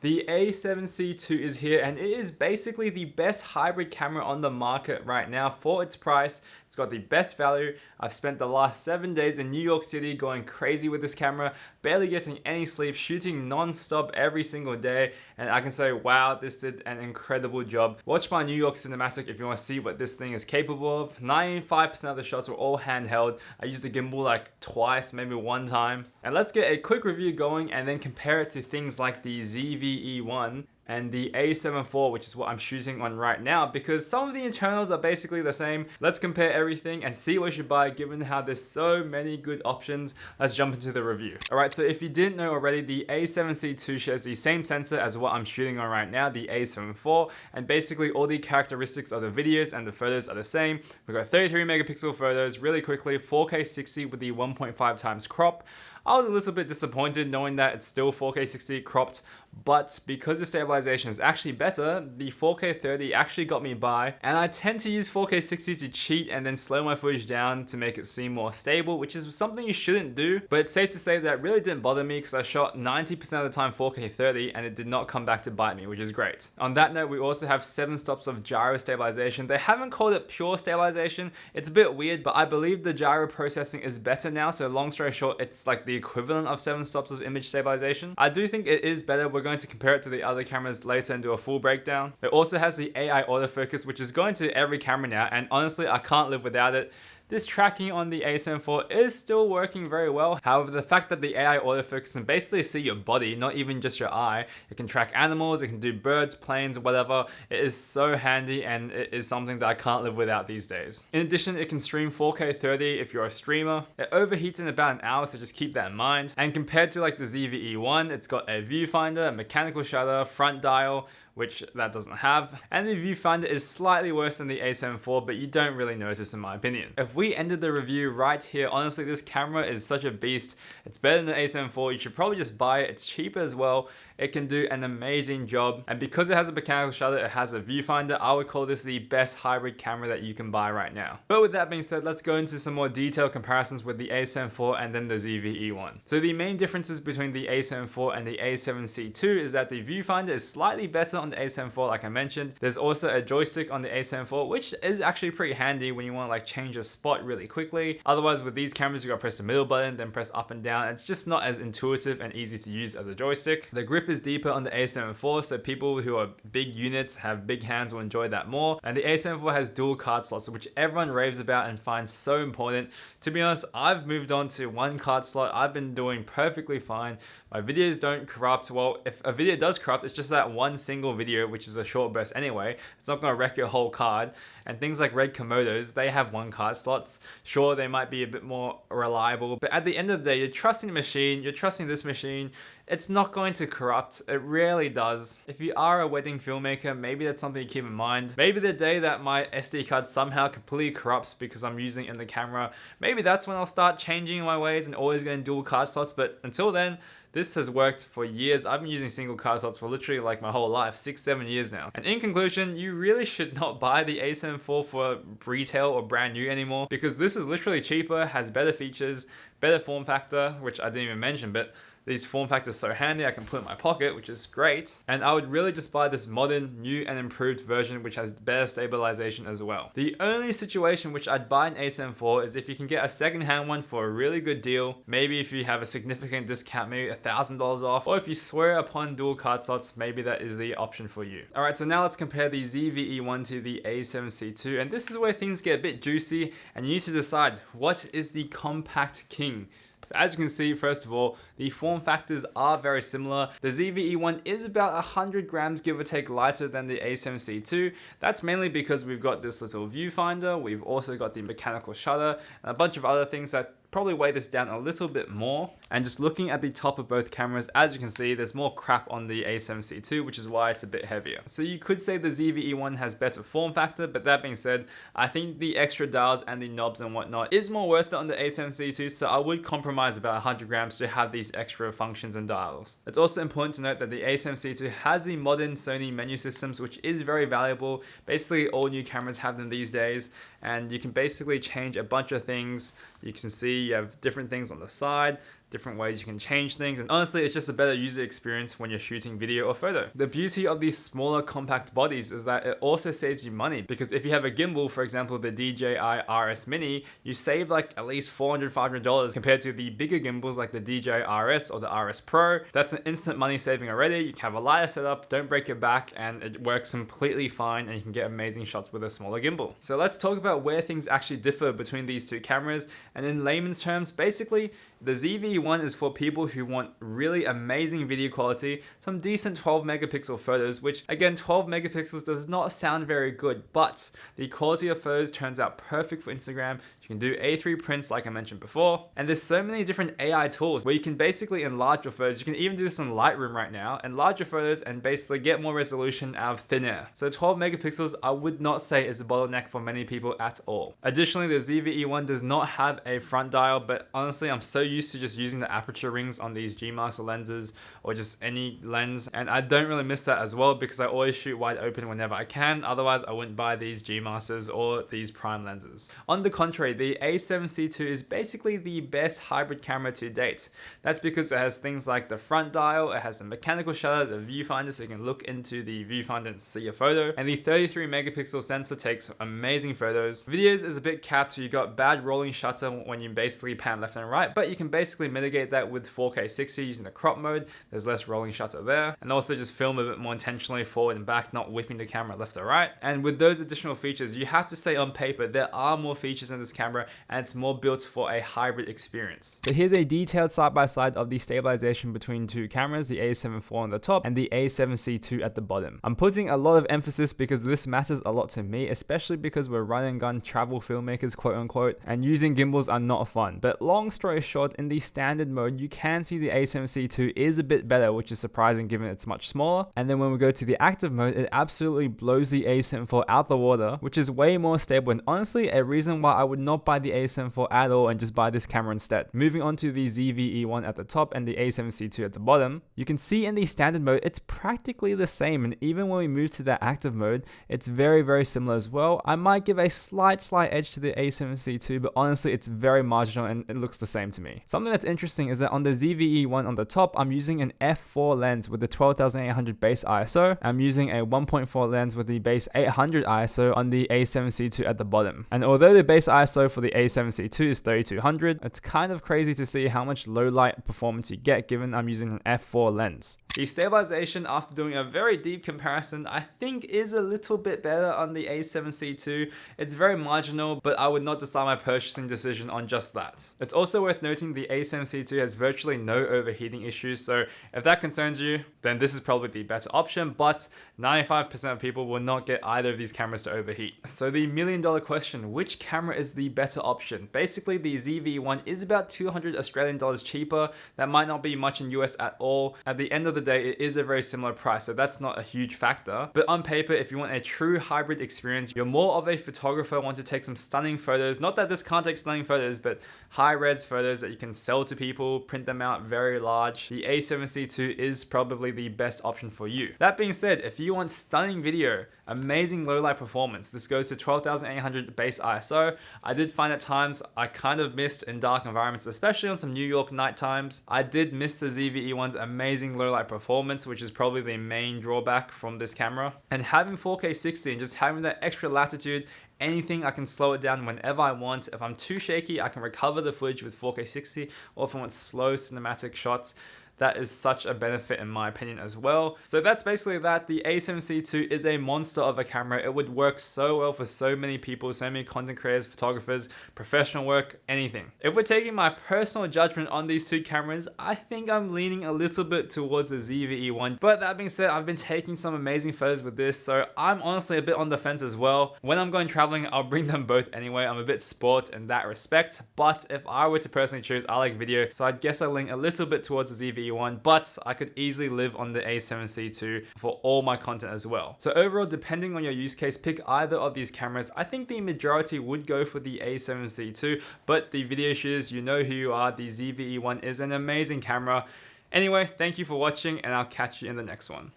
The A7C II is here, and it is basically the best hybrid camera on the market right now for its price. It's got the best value. I've spent the last 7 days in New York City going crazy with this camera, barely getting any sleep, shooting non-stop every single day, and I can say, wow, this did an incredible job. Watch my New York cinematic if you want to see what this thing is capable of. 95% of the shots were all handheld. I used the gimbal like twice, maybe one time. And let's get a quick review going and then compare it to things like the ZV-E1 and the A7 IV, which is what I'm shooting on right now, because some of the internals are basically the same. Let's compare everything and see what you should buy given how there's so many good options. Let's jump into the review. Alright, so if you didn't know already, the A7C II shares the same sensor as what I'm shooting on right now, the A7 IV, and basically all the characteristics of the videos and the photos are the same. We've got 33 megapixel photos, really quickly, 4K 60 with the 1.5 times crop. I was a little bit disappointed knowing that it's still 4K 60 cropped, but because the stabilization is actually better, the 4K 30 actually got me by, and I tend to use 4K 60 to cheat and then slow my footage down to make it seem more stable, which is something you shouldn't do, but it's safe to say that really didn't bother me because I shot 90% of the time 4K 30 and it did not come back to bite me, which is great. On that note, we also have 7 stops of gyro stabilization. They haven't called it pure stabilization. It's a bit weird, but I believe the gyro processing is better now, so long story short, it's like the equivalent of 7 stops of image stabilization. I do think it is better. We're going to compare it to the other cameras later and do a full breakdown. It also has the AI autofocus, which is going to every camera now, and honestly, I can't live without it. This tracking on the A7 IV is still working very well. However, the fact that the AI autofocus can basically see your body, not even just your eye, it can track animals, it can do birds, planes, whatever. It is so handy and it is something that I can't live without these days. In addition, it can stream 4K 30 if you're a streamer. It overheats in about an hour, so just keep that in mind. And compared to like the ZV-E1, it's got a viewfinder, a mechanical shutter, front dial, which that doesn't have, and the viewfinder is slightly worse than the A7 IV, but you don't really notice in my opinion. If we ended the review right here, honestly this camera is such a beast. It's better than the A7 IV, you should probably just buy it. It's cheaper as well. It can do an amazing job, and because it has a mechanical shutter, it has a viewfinder, I would call this the best hybrid camera that you can buy right now. But with that being said, let's go into some more detailed comparisons with the A7 IV and then the ZV-E1. So the main differences between the A7 IV and the A7C II is that the viewfinder is slightly better on the A7 IV, like I mentioned. There's also a joystick on the A7 IV, which is actually pretty handy when you want to like change a spot really quickly. Otherwise, with these cameras, you gotta press the middle button, then press up and down. It's just not as intuitive and easy to use as a joystick. The grip is deeper on the A7 IV, so people who are big units, have big hands will enjoy that more. And the A7 IV has dual card slots, which everyone raves about and finds so important. To be honest, I've moved on to one card slot. I've been doing perfectly fine. My videos don't corrupt. Well, if a video does corrupt, it's just that one single video, which is a short burst anyway. It's not gonna wreck your whole card. And things like Red Komodos, they have one card slots. Sure, they might be a bit more reliable, but at the end of the day, you're trusting the machine, you're trusting this machine. It's not going to corrupt. It rarely does. If you are a wedding filmmaker, maybe that's something to keep in mind. Maybe the day that my SD card somehow completely corrupts because I'm using it in the camera, maybe that's when I'll start changing my ways and always going dual card slots. But until then, this has worked for years. I've been using single card slots for literally like my whole life, 6-7 years now. And in conclusion, you really should not buy the A7 IV for retail or brand new anymore, because this is literally cheaper, has better features, better form factor, which I didn't even mention, but these form factors so handy, I can put in my pocket, which is great. And I would really just buy this modern, new and improved version, which has better stabilization as well. The only situation which I'd buy an A7 IV is if you can get a second-hand one for a really good deal. Maybe if you have a significant discount, maybe $1,000 off, or if you swear upon dual card slots, maybe that is the option for you. All right, so now let's compare the ZV-E1 to the A7C II, and this is where things get a bit juicy, and you need to decide what is the compact king. So as you can see, first of all, the form factors are very similar. The ZV-E1 is about 100 grams, give or take, lighter than the A7C II. That's mainly because we've got this little viewfinder, we've also got the mechanical shutter, and a bunch of other things that probably weigh this down a little bit more. And just looking at the top of both cameras, as you can see, there's more crap on the A7C II, which is why it's a bit heavier. So you could say the ZV-E1 has better form factor, but that being said, I think the extra dials and the knobs and whatnot is more worth it on the A7C II, so I would compromise about 100 grams to have these extra functions and dials. It's also important to note that the A7C II has the modern Sony menu systems, which is very valuable. Basically, all new cameras have them these days, and you can basically change a bunch of things. You can see you have different things on the side. different ways you can change things, and honestly, it's just a better user experience when you're shooting video or photo. The beauty of these smaller compact bodies is that it also saves you money, because if you have a gimbal, for example, the DJI RS Mini, you save like at least $400, $500 compared to the bigger gimbals like the DJI RS or the RS Pro. That's an instant money saving already. You can have a lighter setup, don't break your back, and it works completely fine, and you can get amazing shots with a smaller gimbal. So let's talk about where things actually differ between these two cameras, and in layman's terms, basically, the ZV-E1 is for people who want really amazing video quality, some decent 12 megapixel photos, which again, 12 megapixels does not sound very good, but the quality of photos turns out perfect for Instagram. You can do A3 prints like I mentioned before, and there's so many different AI tools where you can basically enlarge your photos. You can even do this in Lightroom right now, enlarge your photos and basically get more resolution out of thin air. So 12 megapixels I would not say is a bottleneck for many people at all. Additionally, the ZV-E1 does not have a front dial, but honestly I'm so used to just using the aperture rings on these G Master lenses or just any lens, and I don't really miss that as well because I always shoot wide open whenever I can. Otherwise I wouldn't buy these G Masters or these prime lenses. On the contrary, the A7C II is basically the best hybrid camera to date. That's because it has things like the front dial, it has the mechanical shutter, the viewfinder so you can look into the viewfinder and see a photo, and the 33 megapixel sensor takes amazing photos. Videos is a bit capped, so you got bad rolling shutter when you basically pan left and right, but you can basically mitigate that with 4K 60 using the crop mode. There's less rolling shutter there, and also just film a bit more intentionally forward and back, not whipping the camera left or right. And with those additional features, you have to say on paper there are more features in this camera and it's more built for a hybrid experience. So here's a detailed side-by-side of the stabilization between two cameras, the A7 IV on the top and the A7C II at the bottom. I'm putting a lot of emphasis because this matters a lot to me, especially because we're run and gun travel filmmakers, quote unquote, and using gimbals are not fun. But long story short, in the standard mode, you can see the A7C II is a bit better, which is surprising given it's much smaller. And then when we go to the active mode, it absolutely blows the A7 IV out the water, which is way more stable, and honestly a reason why I would not buy the A7 IV at all and just buy this camera instead. Moving on to the ZV-E1 at the top and the A7C II at the bottom, you can see in the standard mode it's practically the same, and even when we move to the active mode, it's very similar as well. I might give a slight edge to the A7C II, but honestly it's very marginal and it looks the same to me. Something that's interesting is that on the ZV-E1 on the top, I'm using an f4 lens with the 12800 base ISO. I'm using a 1.4 lens with the base 800 ISO on the A7C II at the bottom. And although the base ISO for the A7C II is 3200, it's kind of crazy to see how much low light performance you get given I'm using an f4 lens. The stabilization, after doing a very deep comparison, I think is a little bit better on the A7C II. It's very marginal, but I would not decide my purchasing decision on just that. It's also worth noting the A7C II has virtually no overheating issues, so if that concerns you, then this is probably the better option, but 95% of people will not get either of these cameras to overheat. So the million-dollar question, which camera is the better option? Basically, the ZV-E1 is about 200 Australian dollars cheaper. That might not be much in US at all. At the end of the day, it is a very similar price, so that's not a huge factor. But on paper, if you want a true hybrid experience, you're more of a photographer, want to take some stunning photos. Not that this can't take stunning photos, but high-res photos that you can sell to people, print them out very large. The A7C II is probably the best option for you. That being said, if you want stunning video, amazing low light performance, this goes to 12800 base ISO. I did find at times I kind of missed in dark environments, especially on some New York night times. I did miss the ZV-E1's amazing low light performance, which is probably the main drawback from this camera. And having 4K 60 and just having that extra latitude, anything, I can slow it down whenever I want. If I'm too shaky, I can recover the footage with 4K 60, or if I want slow cinematic shots, that is such a benefit in my opinion as well. So that's basically that. The A7C II is a monster of a camera. It would work so well for so many people, so many content creators, photographers, professional work, anything. If we're taking my personal judgment on these two cameras, I think I'm leaning a little bit towards the ZV-E1. But that being said, I've been taking some amazing photos with this, so I'm honestly a bit on the fence as well. When I'm going traveling, I'll bring them both anyway. I'm a bit sport in that respect, but if I were to personally choose, I like video, so I guess I lean a little bit towards the ZV-E1. But I could easily live on the A7C II for all my content as well. So overall, depending on your use case, pick either of these cameras. I think the majority would go for the A7C II, but the video shooters, you know who you are, the ZV-E1 is an amazing camera. Anyway, thank you for watching and I'll catch you in the next one.